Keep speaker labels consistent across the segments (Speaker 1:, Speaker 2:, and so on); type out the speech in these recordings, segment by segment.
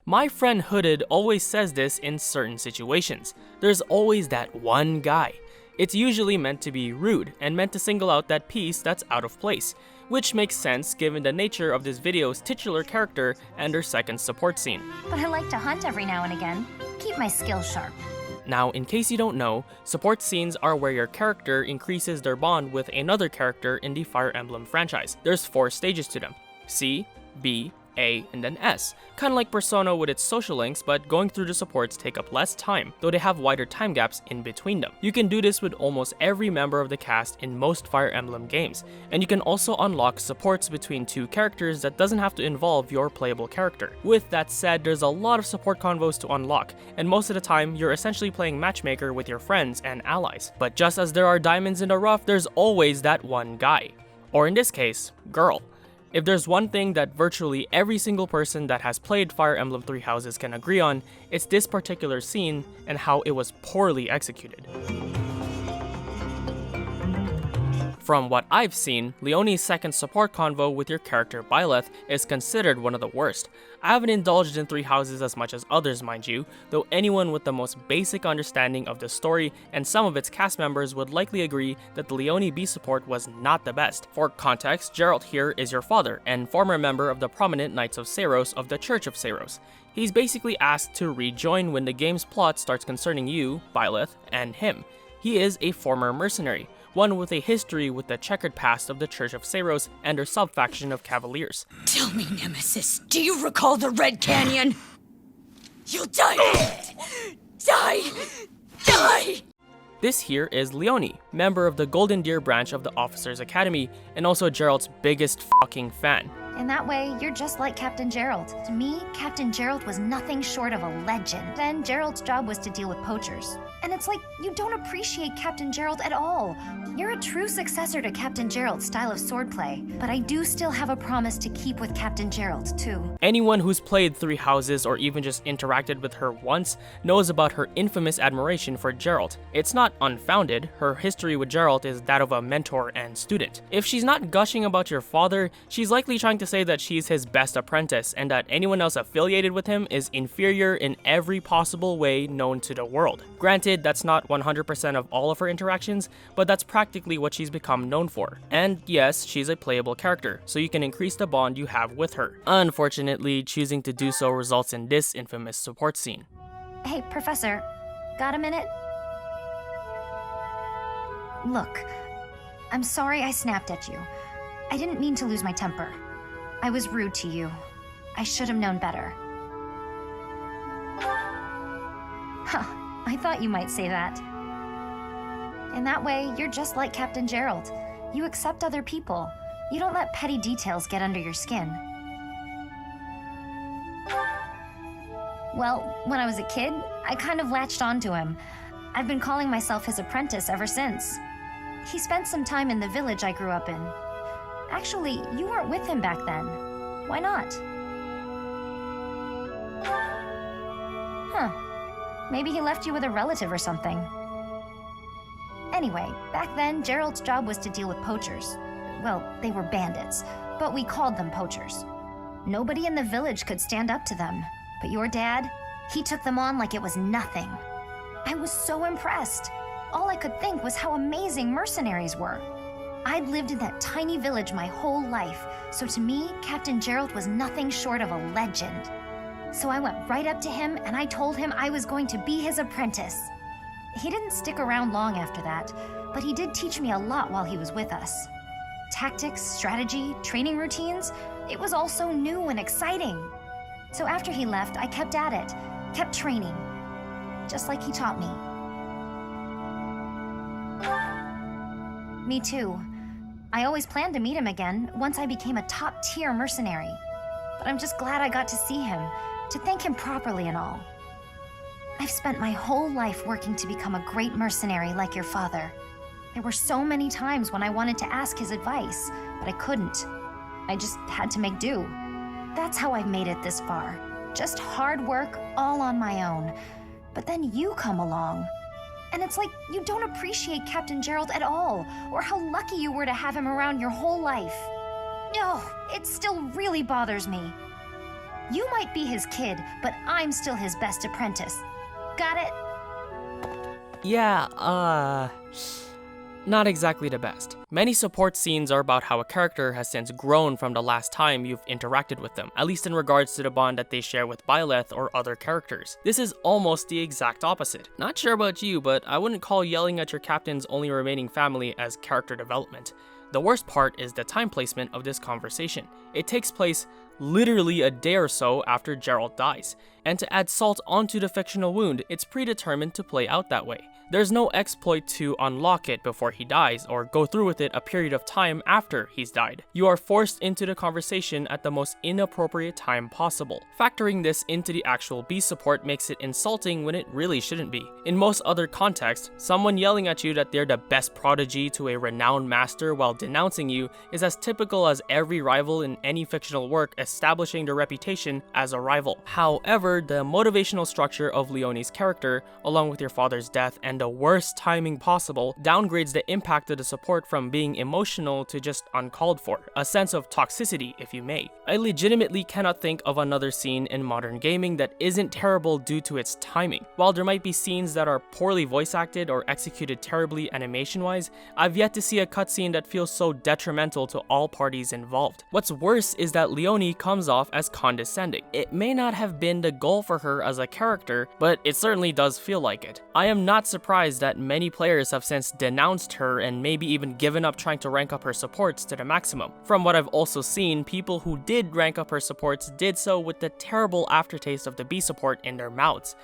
Speaker 1: My friend Hooded always says this in certain situations. There's always that one guy. It's usually meant to be rude and meant to single out that piece that's out of place, which makes sense given the nature of this video's titular character and her second support scene.
Speaker 2: But I like to hunt every now and again. Keep my skills sharp.
Speaker 1: Now, in case you don't know, support scenes are where your character increases their bond with another character in the Fire Emblem franchise. There's 4 stages to them: C, B, A, and then S. Kinda like Persona with its social links, but going through the supports take up less time, though they have wider time gaps in between them. You can do this with almost every member of the cast in most Fire Emblem games, and you can also unlock supports between 2 characters that doesn't have to involve your playable character. With that said, there's a lot of support convos to unlock, and most of the time, you're essentially playing matchmaker with your friends and allies. But just as there are diamonds in the rough, there's always that one guy. Or in this case, girl. If there's one thing that virtually every single person that has played Fire Emblem Three Houses can agree on, it's this particular scene and how it was poorly executed. From what I've seen, Leonie's second support convo with your character Byleth is considered one of the worst. I haven't indulged in Three Houses as much as others, mind you, though anyone with the most basic understanding of the story and some of its cast members would likely agree that the Leonie B support was not the best. For context, Geralt here is your father, and former member of the prominent Knights of Seiros of the Church of Seiros. He's basically asked to rejoin when the game's plot starts concerning you, Byleth, and him. He is a former mercenary, one with a history with the checkered past of the Church of Seiros and her sub-faction of Cavaliers.
Speaker 3: Tell me, Nemesis, do you recall the Red Canyon? You'll die! Die! Die!
Speaker 1: This here is Leonie, member of the Golden Deer branch of the Officers Academy, and also Geralt's biggest fucking fan.
Speaker 2: In that way, you're just like Captain Geralt. To me, Captain Geralt was nothing short of a legend. Then Geralt's job was to deal with poachers. And it's like, you don't appreciate Captain Geralt at all. You're a true successor to Captain Geralt's style of swordplay, but I do still have a promise to keep with Captain Geralt, too.
Speaker 1: Anyone who's played Three Houses or even just interacted with her once knows about her infamous admiration for Geralt. It's not unfounded. Her history with Geralt is that of a mentor and student. If she's not gushing about your father, she's likely trying to say that she's his best apprentice and that anyone else affiliated with him is inferior in every possible way known to the world. Granted, that's not 100% of all of her interactions, but that's practically what she's become known for. And yes, she's a playable character, so you can increase the bond you have with her. Unfortunately, choosing to do so results in this infamous support scene.
Speaker 2: Hey, Professor, got a minute? Look, I'm sorry I snapped at you. I didn't mean to lose my temper. I was rude to you. I should have known better. Huh, I thought you might say that. In that way, you're just like Captain Geralt. You accept other people. You don't let petty details get under your skin. Well, when I was a kid, I kind of latched onto him. I've been calling myself his apprentice ever since. He spent some time in the village I grew up in. Actually, you weren't with him back then. Why not? Huh. Maybe he left you with a relative or something. Anyway, back then, Geralt's job was to deal with poachers. Well, they were bandits, but we called them poachers. Nobody in the village could stand up to them, but your dad, he took them on like it was nothing. I was so impressed. All I could think was how amazing mercenaries were. I'd lived in that tiny village my whole life, so to me, Captain Geralt was nothing short of a legend. So I went right up to him and I told him I was going to be his apprentice. He didn't stick around long after that, but he did teach me a lot while he was with us. Tactics, strategy, training routines, it was all so new and exciting. So after he left, I kept at it, kept training, just like he taught me. Me too. I always planned to meet him again once I became a top-tier mercenary. But I'm just glad I got to see him, to thank him properly and all. I've spent my whole life working to become a great mercenary like your father. There were so many times when I wanted to ask his advice, but I couldn't. I just had to make do. That's how I've made it this far. Just hard work, all on my own. But then you come along. And it's like you don't appreciate Captain Geralt at all, or how lucky you were to have him around your whole life. Oh, it still really bothers me. You might be his kid, but I'm still his best apprentice. Got it?
Speaker 1: Yeah, not exactly the best. Many support scenes are about how a character has since grown from the last time you've interacted with them, at least in regards to the bond that they share with Byleth or other characters. This is almost the exact opposite. Not sure about you, but I wouldn't call yelling at your captain's only remaining family as character development. The worst part is the time placement of this conversation. It takes place literally a day or so after Geralt dies, and to add salt onto the fictional wound, it's predetermined to play out that way. There's no exploit to unlock it before he dies, or go through with it a period of time after he's died. You are forced into the conversation at the most inappropriate time possible. Factoring this into the actual B support makes it insulting when it really shouldn't be. In most other contexts, someone yelling at you that they're the best prodigy to a renowned master while denouncing you is as typical as every rival in any fictional work establishing their reputation as a rival. However, the motivational structure of Leonie's character, along with your father's death and the worst timing possible, downgrades the impact of the support from being emotional to just uncalled for, a sense of toxicity, if you may. I legitimately cannot think of another scene in modern gaming that isn't terrible due to its timing. While there might be scenes that are poorly voice acted or executed terribly animation-wise, I've yet to see a cutscene that feels so detrimental to all parties involved. What's worse is that Leonie comes off as condescending. It may not have been the goal for her as a character, but it certainly does feel like it. I am not surprised that many players have since denounced her and maybe even given up trying to rank up her supports to the maximum. From what I've also seen, people who did rank up her supports did so with the terrible aftertaste of the B support in their mouths.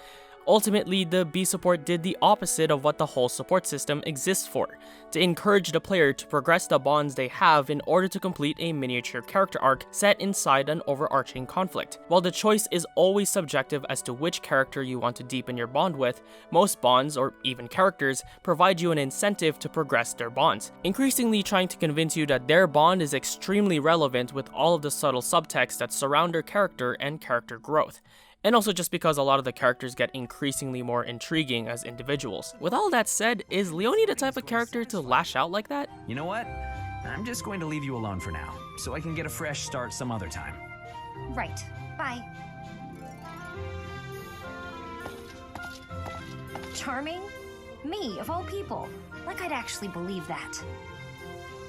Speaker 1: Ultimately, the B support did the opposite of what the whole support system exists for, to encourage the player to progress the bonds they have in order to complete a miniature character arc set inside an overarching conflict. While the choice is always subjective as to which character you want to deepen your bond with, most bonds, or even characters, provide you an incentive to progress their bonds, increasingly trying to convince you that their bond is extremely relevant with all of the subtle subtext that surround their character and character growth. And also just because a lot of the characters get increasingly more intriguing as individuals. With all that said, is Leonie the type of character to lash out like that?
Speaker 4: You know what? I'm just going to leave you alone for now, so I can get a fresh start some other time.
Speaker 2: Right. Bye. Charming? Me, of all people. Like I'd actually believe that.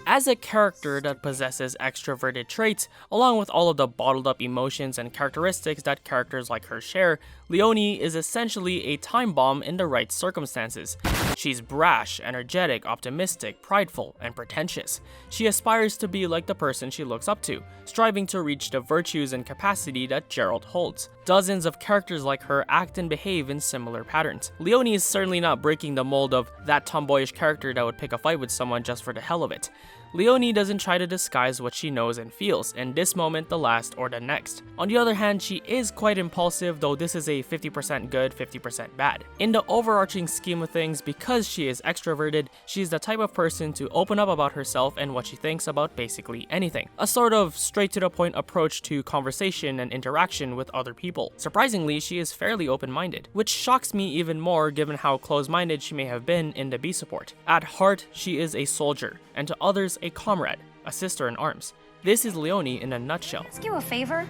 Speaker 1: As a character that possesses extroverted traits, along with all of the bottled up emotions and characteristics that characters like her share, Leonie is essentially a time bomb in the right circumstances. She's brash, energetic, optimistic, prideful, and pretentious. She aspires to be like the person she looks up to, striving to reach the virtues and capacity that Geralt holds. Dozens of characters like her act and behave in similar patterns. Leonie is certainly not breaking the mold of that tomboyish character that would pick a fight with someone just for the hell of it. Leonie doesn't try to disguise what she knows and feels, in this moment, the last, or the next. On the other hand, she is quite impulsive, though this is a 50% good, 50% bad. In the overarching scheme of things, because she is extroverted, she's the type of person to open up about herself and what she thinks about basically anything. A sort of straight-to-the-point approach to conversation and interaction with other people. Surprisingly, she is fairly open-minded, which shocks me even more given how close-minded she may have been in the B support. At heart, she is a soldier, and to others, a comrade, a sister in arms. This is Leonie in a nutshell.
Speaker 2: Ask you a favor?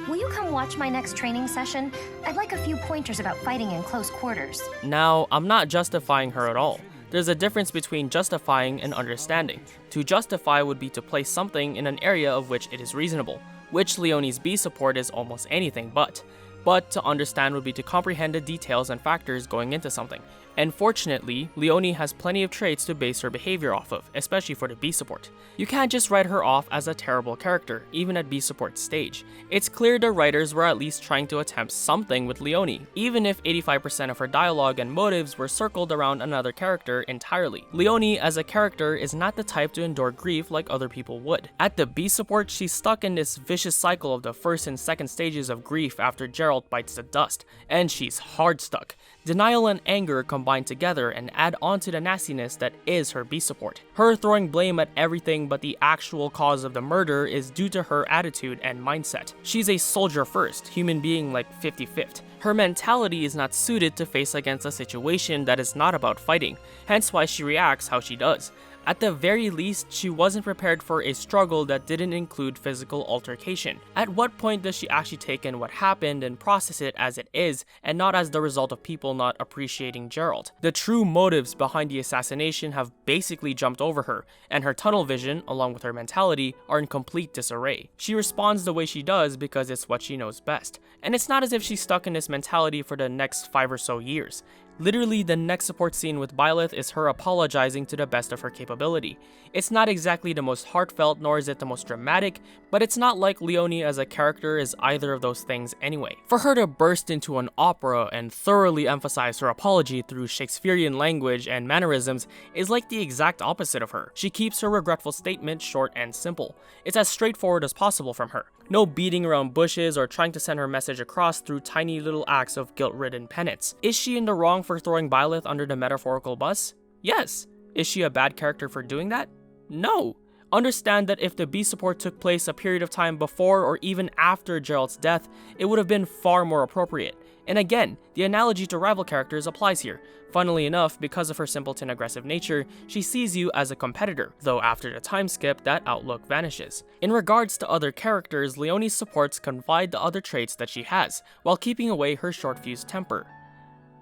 Speaker 2: Will you come watch my next training session? I'd like a few pointers about fighting in close quarters.
Speaker 1: Now, I'm not justifying her at all. There's a difference between justifying and understanding. To justify would be to place something in an area of which it is reasonable, which Leonie's B support is almost anything but. But to understand would be to comprehend the details and factors going into something. And fortunately, Leonie has plenty of traits to base her behavior off of, especially for the B support. You can't just write her off as a terrible character, even at B support stage. It's clear the writers were at least trying to attempt something with Leonie, even if 85% of her dialogue and motives were circled around another character entirely. Leonie as a character is not the type to endure grief like other people would. At the B support, she's stuck in this vicious cycle of the first and second stages of grief after Geralt bites the dust, and she's hard stuck. Denial and anger combine together and add on to the nastiness that is her B support. Her throwing blame at everything but the actual cause of the murder is due to her attitude and mindset. She's a soldier first, human being like 55th. Her mentality is not suited to face against a situation that is not about fighting, hence why she reacts how she does. At the very least, she wasn't prepared for a struggle that didn't include physical altercation. At what point does she actually take in what happened and process it as it is, and not as the result of people not appreciating Gerald? The true motives behind the assassination have basically jumped over her, and her tunnel vision, along with her mentality, are in complete disarray. She responds the way she does because it's what she knows best, and it's not as if she's stuck in this mentality for the next 5 or so years. Literally, the next support scene with Byleth is her apologizing to the best of her capability. It's not exactly the most heartfelt, nor is it the most dramatic, but it's not like Leonie as a character is either of those things anyway. For her to burst into an opera and thoroughly emphasize her apology through Shakespearean language and mannerisms is like the exact opposite of her. She keeps her regretful statement short and simple. It's as straightforward as possible from her. No beating around bushes or trying to send her message across through tiny little acts of guilt-ridden penance. Is she in the wrong for throwing Byleth under the metaphorical bus? Yes. Is she a bad character for doing that? No. Understand that if the B support took place a period of time before or even after Gerald's death, it would have been far more appropriate. And again, the analogy to rival characters applies here. Funnily enough, because of her simpleton aggressive nature, she sees you as a competitor, though after the time skip, that outlook vanishes. In regards to other characters, Leonie's supports confide the other traits that she has, while keeping away her short-fused temper.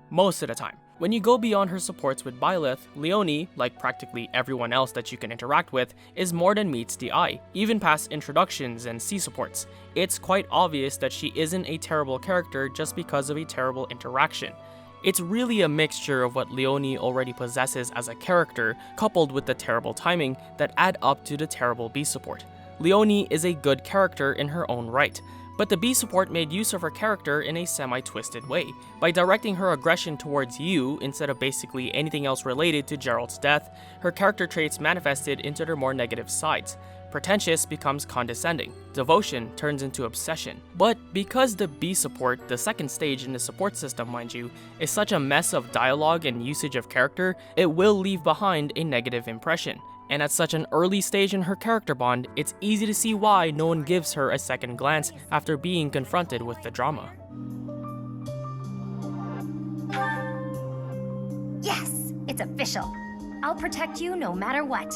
Speaker 1: Most of the time. When you go beyond her supports with Byleth, Leonie, like practically everyone else that you can interact with, is more than meets the eye, even past introductions and C supports. It's quite obvious that she isn't a terrible character just because of a terrible interaction. It's really a mixture of what Leonie already possesses as a character, coupled with the terrible timing, that add up to the terrible B support. Leonie is a good character in her own right, but the B support made use of her character in a semi-twisted way, by directing her aggression towards you instead of basically anything else related to Gerald's death. Her character traits manifested into their more negative sides. Pretentious becomes condescending. Devotion turns into obsession. But because the B support, the second stage in the support system mind you, is such a mess of dialogue and usage of character, it will leave behind a negative impression. And at such an early stage in her character bond, it's easy to see why no one gives her a second glance after being confronted with the drama.
Speaker 2: Yes, it's official. I'll protect you no matter what.